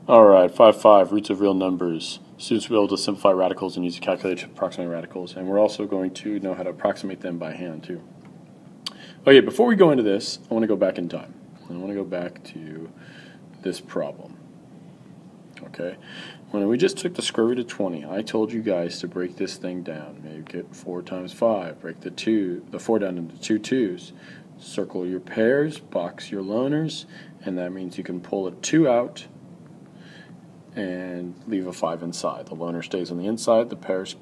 Alright, 5, roots of real numbers. Students will be able to simplify radicals and use a calculator to approximate radicals, and we're also going to know how to approximate them by hand too. Okay, before we go into this, I want to go back in time. I want to go back to this problem. Okay, when we just took the square root of 20, I told you guys to break this thing down. Maybe get 4 times 5, break the 4 down into 2 2's, circle your pairs, box your loners, and that means you can pull a 2 out and leave a 5 inside. The loner stays on the inside, the pairs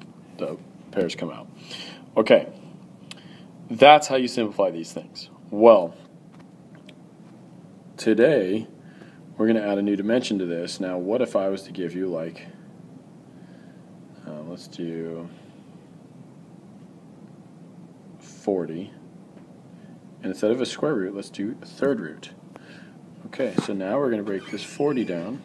come out. Okay, that's how you simplify these things. Well, today we're going to add a new dimension to this. Now, what if I was to give you, like, let's do 40, and instead of a square root, let's do a third root. Okay, so now we're going to break this 40 down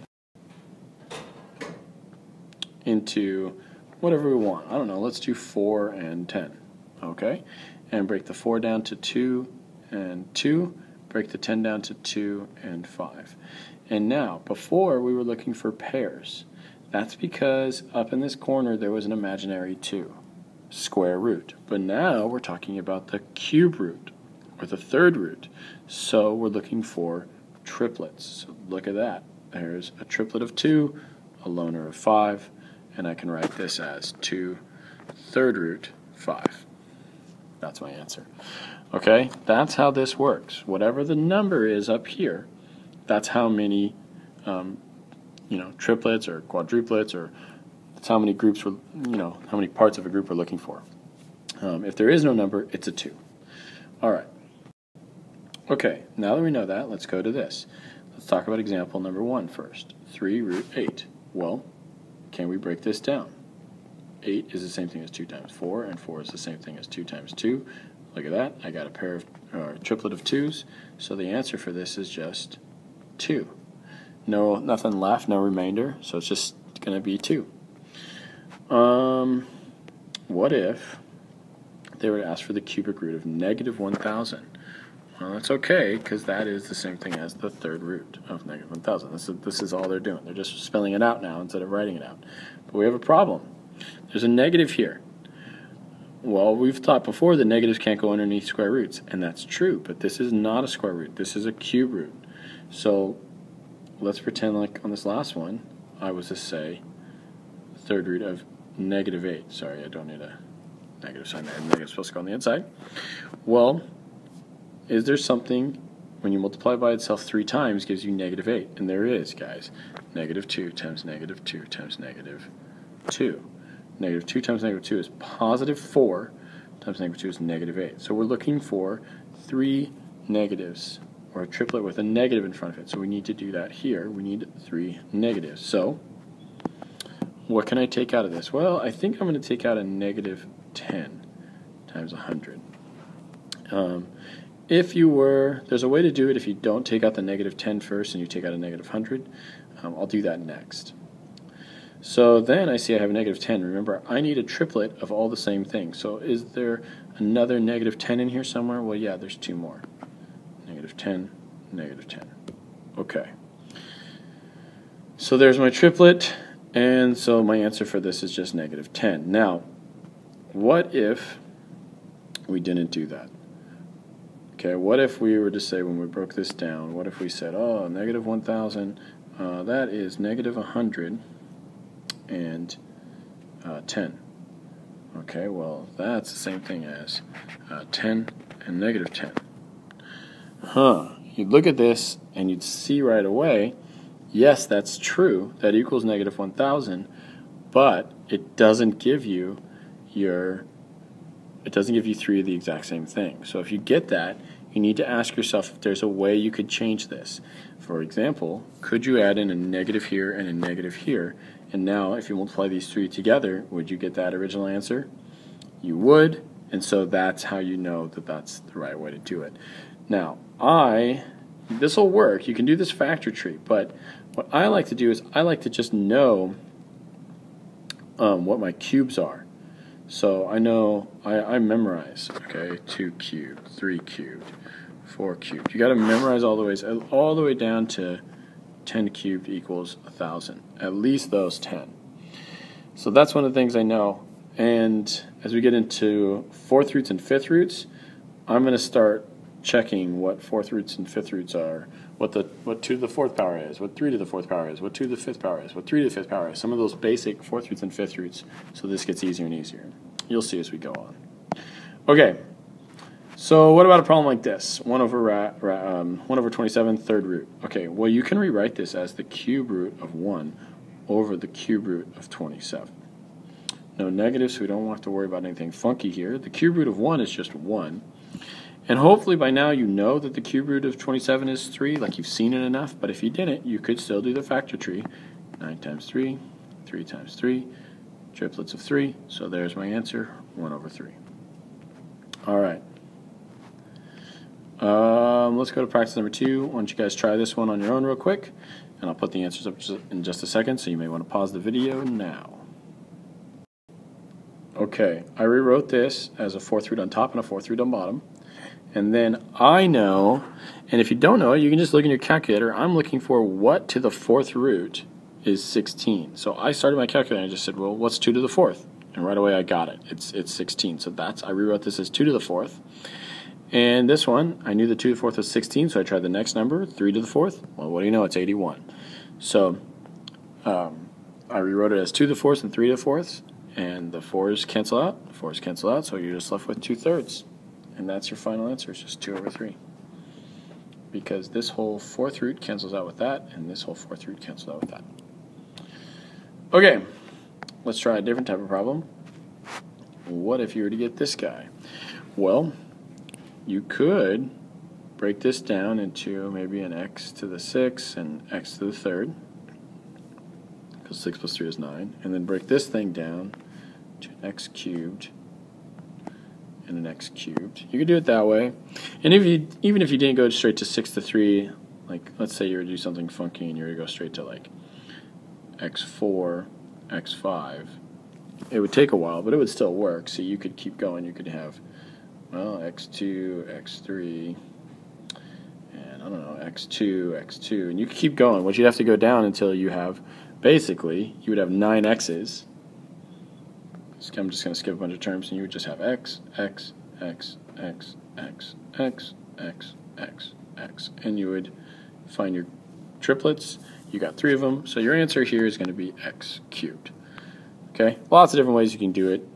into whatever we want. I don't know, let's do 4 and 10. Okay, and break the 4 down to 2 and 2, break the 10 down to 2 and 5. And now, before we were looking for pairs. That's because up in this corner there was an imaginary 2, square root. But now we're talking about the cube root, or the third root. So we're looking for triplets. So look at that. There's a triplet of 2, a loner of 5, and I can write this as 2 third root 5. That's my answer. Okay, that's how this works. Whatever the number is up here, that's how many triplets or quadruplets, or that's how many groups we're, how many parts of a group we're looking for. If there is no number, it's a 2. All right. Okay, now that we know that, let's go to this. Let's talk about example number 1 first. 3 root 8. Well, can we break this down? 8 is the same thing as 2 times 4, and 4 is the same thing as 2 times 2. Look at that. I got a pair of triplet of 2's, so the answer for this is just 2. No, nothing left, no remainder, so it's just going to be 2. What if they were to ask for the cubic root of negative 1,000? Well, that's okay, because that is the same thing as the third root of negative 1,000. This is all they're doing. They're just spelling it out now instead of writing it out. But we have a problem. There's a negative here. Well, we've thought before that negatives can't go underneath square roots, and that's true, but this is not a square root. This is a cube root. So let's pretend like on this last one, I was to say third root of negative 8. Sorry, I don't need a negative sign there. Negative's supposed to go on the inside. Well, is there something, when you multiply by itself 3 times, gives you negative 8? And there is, guys. Negative 2 times negative 2 times negative 2. Negative 2 times negative 2 is positive 4 times negative 2 is negative 8. So we're looking for 3 negatives, or a triplet with a negative in front of it. So we need to do that here. We need 3 negatives. So what can I take out of this? Well, I think I'm going to take out a negative 10 times 100. There's a way to do it if you don't take out the negative 10 first and you take out a negative 100. I'll do that next. So then I see I have a negative 10. Remember, I need a triplet of all the same things. So is there another negative 10 in here somewhere? Well, yeah, there's 2 more. Negative 10, negative 10. Okay. So there's my triplet, and so my answer for this is just negative 10. Now, what if we didn't do that? Okay, what if we were to say, when we broke this down, what if we said, oh, negative 1,000, that is negative 100 and 10. Okay, well, that's the same thing as 10 and negative 10. You'd look at this and you'd see right away, yes, that's true, that equals negative 1,000, but it doesn't give you 3 of the exact same thing. So if you get that, you need to ask yourself if there's a way you could change this. For example, could you add in a negative here and a negative here? And now, if you multiply these 3 together, would you get that original answer? You would, and so that's how you know that that's the right way to do it. Now, this will work. You can do this factor tree, but what I like to do is I like to just know what my cubes are. So I know, I memorize, okay, 2 cubed, 3 cubed, 4 cubed. You got to memorize all the way down to 10 cubed equals 1,000. At least those 10. So that's one of the things I know. And as we get into fourth roots and fifth roots, I'm going to start checking what fourth roots and fifth roots are, what 2 to the fourth power is, what 3 to the fourth power is, what 2 to the fifth power is, what 3 to the fifth power is, some of those basic fourth roots and fifth roots, so this gets easier and easier. You'll see as we go on. Okay, so what about a problem like this? 1 over 27, third root. Okay, well you can rewrite this as the cube root of 1 over the cube root of 27. No negatives, so we don't have to worry about anything funky here. The cube root of 1 is just 1. And hopefully by now you know that the cube root of 27 is 3, like you've seen it enough, but if you didn't, you could still do the factor tree. 9 times 3, 3 times 3, triplets of 3, so there's my answer, 1 over 3. All right. Let's go to practice number 2. Why don't you guys try this one on your own real quick, and I'll put the answers up in just a second, so you may want to pause the video now. Okay, I rewrote this as a fourth root on top and a fourth root on bottom. And then I know, and if you don't know it, you can just look in your calculator. I'm looking for what to the fourth root is 16. So I started my calculator and I just said, well, what's 2 to the fourth? And right away I got it. It's 16. So I rewrote this as 2 to the fourth. And this one, I knew the 2 to the fourth was 16, so I tried the next number, 3 to the fourth. Well, what do you know? It's 81. So I rewrote it as 2 to the fourth and 3 to the fourths. And the 4's cancel out. The 4's cancel out, so you're just left with 2/3. And that's your final answer. It's just 2 over 3. Because this whole fourth root cancels out with that, and this whole fourth root cancels out with that. Okay, let's try a different type of problem. What if you were to get this guy? Well, you could break this down into maybe an x to the 6 and x to the third, because 6 plus 3 is 9, and then break this thing down to an x cubed and an x cubed. You could do it that way. And even if you didn't go straight to 6 to 3, like let's say you were to do something funky and you were to go straight to like x4, x5, it would take a while, but it would still work. So you could keep going. You could have, well, x2, x3, and I don't know, x2, x2, and you could keep going. What you'd have to go down until you have, basically, you would have 9 x's. I'm just going to skip a bunch of terms, and you would just have x, x, x, x, x, x, x, x, x, and you would find your triplets. You got 3 of them, so your answer here is going to be x cubed. Okay, lots of different ways you can do it,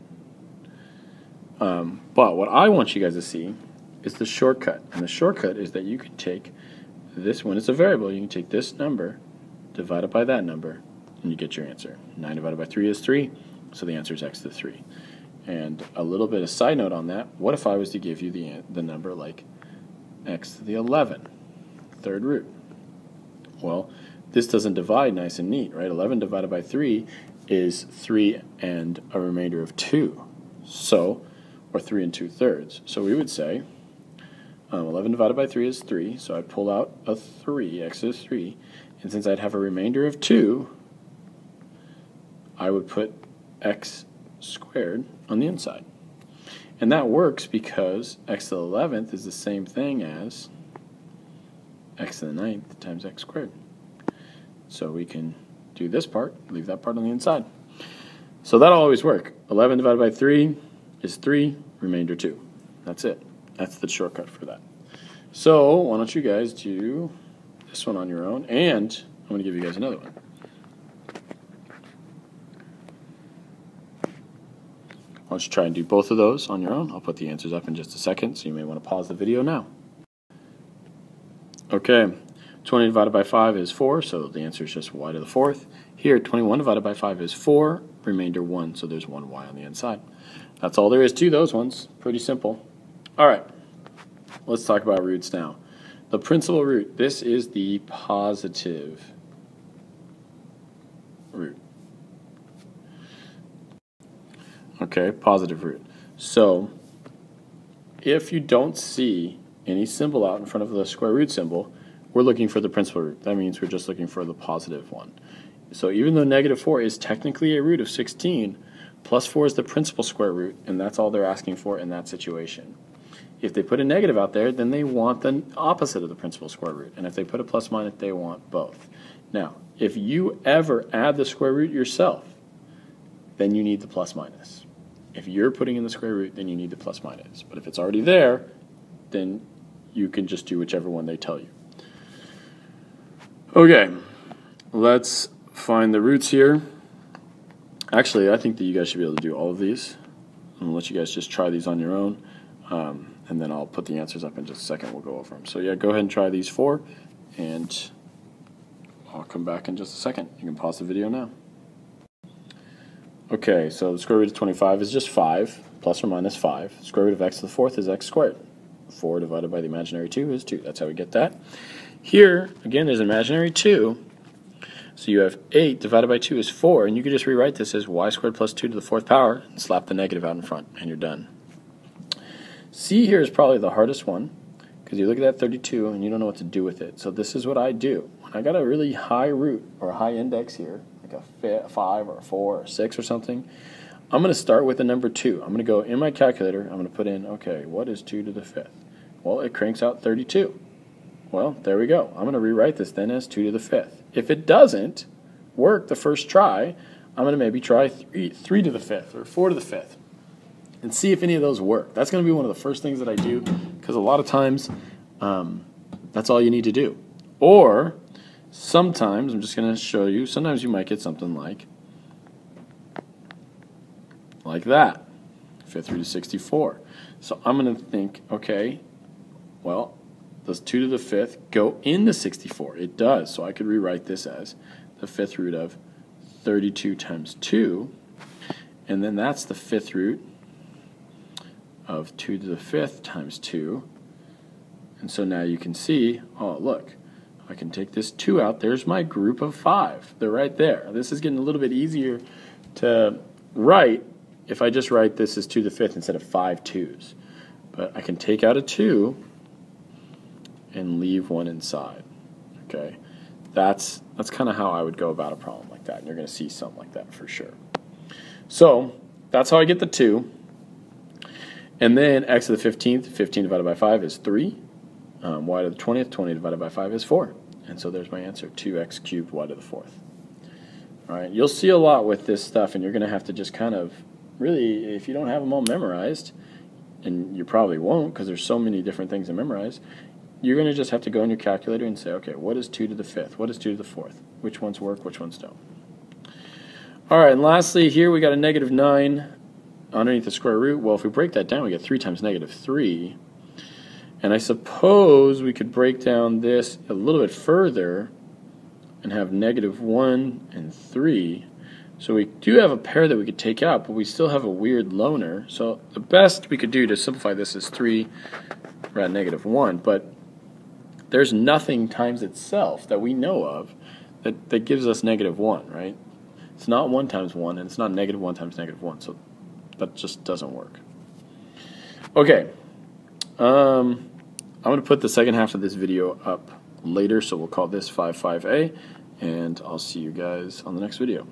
but what I want you guys to see is the shortcut, and the shortcut is that you can take this, when it's a variable, you can take this number, divide it by that number, and you get your answer. 9 divided by 3 is 3. So the answer is x to the 3. And a little bit of side note on that, what if I was to give you the number like x to the 11, third root? Well, this doesn't divide nice and neat, right? 11 divided by 3 is 3 and a remainder of 2. So, or 3 and 2/3. So we would say 11 divided by 3 is 3, so I'd pull out a 3, x to the 3, and since I'd have a remainder of 2, I would put x squared on the inside. And that works because x to the 11th is the same thing as x to the 9th times x squared. So we can do this part, leave that part on the inside. So that'll always work. 11 divided by 3 is 3, remainder 2. That's it. That's the shortcut for that. So why don't you guys do this one on your own, and I'm going to give you guys another one. Why don't you try and do both of those on your own? I'll put the answers up in just a second, so you may want to pause the video now. Okay, 20 divided by 5 is 4, so the answer is just y to the 4th. Here, 21 divided by 5 is 4, remainder 1, so there's 1 y on the inside. That's all there is to those ones. Pretty simple. All right, let's talk about roots now. The principal root, this is the positive root. Okay, positive root. So if you don't see any symbol out in front of the square root symbol, we're looking for the principal root. That means we're just looking for the positive one. So even though negative 4 is technically a root of 16, plus 4 is the principal square root, and that's all they're asking for in that situation. If they put a negative out there, then they want the opposite of the principal square root. And if they put a plus minus, they want both. Now, if you ever add the square root yourself, then you need the plus minus. If you're putting in the square root, then you need the plus minus. But if it's already there, then you can just do whichever one they tell you. Okay, let's find the roots here. Actually, I think that you guys should be able to do all of these. I'm going to let you guys just try these on your own, and then I'll put the answers up in just a second. We'll go over them. So yeah, go ahead and try these 4, and I'll come back in just a second. You can pause the video now. Okay, so the square root of 25 is just 5, plus or minus 5. Square root of x to the 4th is x squared. 4 divided by the imaginary 2 is 2. That's how we get that. Here, again, there's an imaginary 2. So you have 8 divided by 2 is 4, and you could just rewrite this as y squared plus 2 to the 4th power and slap the negative out in front, and you're done. C here is probably the hardest one, because you look at that 32 and you don't know what to do with it. So this is what I do. When I got a really high root or a high index here, like a 5 or a 4 or 6 or something, I'm going to start with the number 2. I'm going to go in my calculator, I'm going to put in, okay, what is 2 to the 5th? Well, it cranks out 32. Well, there we go. I'm going to rewrite this then as 2 to the 5th. If it doesn't work the first try, I'm going to maybe try 3 to the 5th or 4 to the 5th and see if any of those work. That's going to be one of the first things that I do, because a lot of times that's all you need to do. Or sometimes, I'm just going to show you, sometimes you might get something like that, 5th root of 64. So I'm going to think, okay, well, does 2 to the 5th go into 64? It does, so I could rewrite this as the 5th root of 32 times 2, and then that's the 5th root of 2 to the 5th times 2. And so now you can see, oh look, I can take this 2 out. There's my group of 5. They're right there. This is getting a little bit easier to write if I just write this as 2 to the 5th instead of 5 2's. But I can take out a 2 and leave 1 inside. Okay, that's kind of how I would go about a problem like that, and you're going to see something like that for sure. So that's how I get the 2. And then x to the 15th, 15 divided by 5 is 3. Y to the 20th, 20 divided by 5 is 4. And so there's my answer, 2x cubed y to the 4th. All right, you'll see a lot with this stuff, and you're going to have to just kind of really, if you don't have them all memorized, and you probably won't because there's so many different things to memorize, you're going to just have to go in your calculator and say, okay, what is 2 to the 5th? What is 2 to the 4th? Which ones work, which ones don't? All right, and lastly here we got a negative 9 underneath the square root. Well, if we break that down, we get 3 times negative 3. And I suppose we could break down this a little bit further and have negative 1 and 3. So we do have a pair that we could take out, but we still have a weird loner. So the best we could do to simplify this is 3 around negative 1. But there's nothing times itself that we know of that gives us negative 1, right? It's not 1 times 1, and it's not negative 1 times negative 1. So that just doesn't work. Okay. I'm going to put the second half of this video up later, so we'll call this 5.5a, and I'll see you guys on the next video.